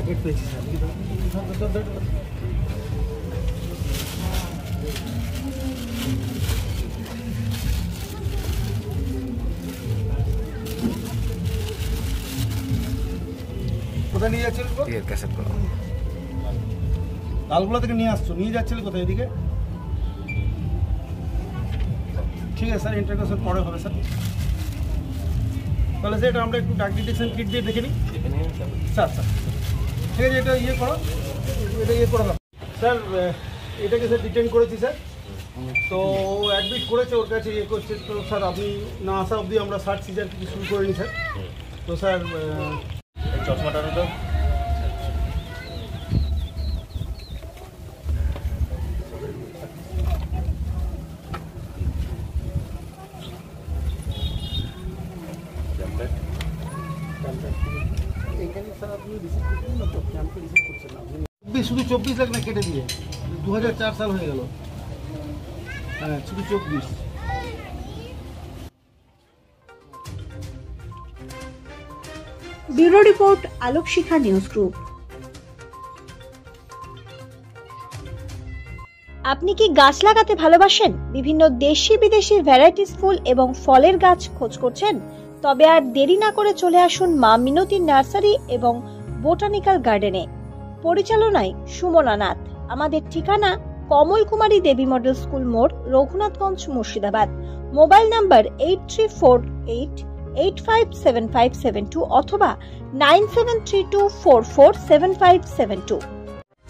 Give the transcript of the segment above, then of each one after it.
কোথায় নিয়ে যাচ্ছিল? লালগোলা থেকে নিয়ে আসছো, নিয়ে যাচ্ছিল কোথায়? এদিকে। ঠিক আছে স্যার, ইন্টারভিউশন পরে হবে স্যার। তাহলে স্যার এটা আমরা একটু ডাক ডিটেকশন কিট দিয়ে দেখে নিই স্যার। স্যার ঠিক আছে, এটা ইয়ে করো, এটা ইয়ে করো স্যার। এটাকে স্যার ডিটেন করেছি স্যার, তো অ্যাডমিট করেছে, ওর কাছে ইয়ে করছে। তো স্যার আপনি না আসা অবধি আমরা সার্চ সিজার কিছু শুরু করিনি স্যার। তো স্যার চশমাটা তো শুধু 24 লাখ না কেটে দিয়ে 2004 সাল হয়ে গেল। হ্যাঁ শুধু 24। ব্যুরো রিপোর্ট, আলোক শিখা নিউজ গ্রুপ। আপনি কি গাছ লাগাতে ভালোবাসেন? বিভিন্ন দেশি বিদেশি ভ্যারাইটিস ফুল এবং ফলের গাছ খোঁজ করছেন? তবে আর দেরি না করে চলে আসুন মা মিনতি নার্সারি এবং বোটানিক্যাল গার্ডেনে। পরিচালনায় সুমনা নাথ। আমাদের ঠিকানা কমল কুমারী দেবী মডেল স্কুল মোড়, রঘুনাথগঞ্জ, মুর্শিদাবাদ। মোবাইল নাম্বার 8348857572 অথবা 9732447572।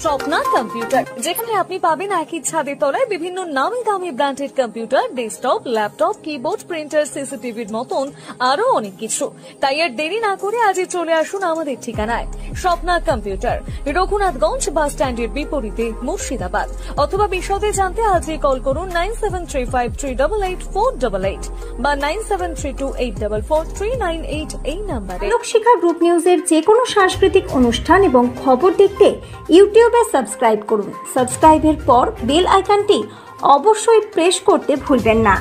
স্বপ্না কম্পিউটার, যেখানে আপনি পাবেন একই ছাদের তলায় বিভিন্ন নামি দামি branded computer, desktop, laptop, keyboard, printer, সিসিটিভির মতন আরো অনেক কিছু। তাই আর দেরি না করে আজই চলে আসুন আমাদের ঠিকানায়। স্বপ্না কম্পিউটার, রঘুনাথগঞ্জ বাস স্ট্যান্ডের বিপরীতে, মুর্শিদাবাদ। অথবা বিশদে জানতে আজই কল করুন 9735388488 বা 9732844398 এই নাম্বারে। আলোক শিখা গ্রুপ নিউজের যে কোনো সাংস্কৃতিক অনুষ্ঠান এবং খবর দেখতে ইউটিউবে সাবস্ক্রাইব করুন। সাবস্ক্রাইবের পর বেল আইকনটি অবশ্যই প্রেস করতে ভুলবেন না।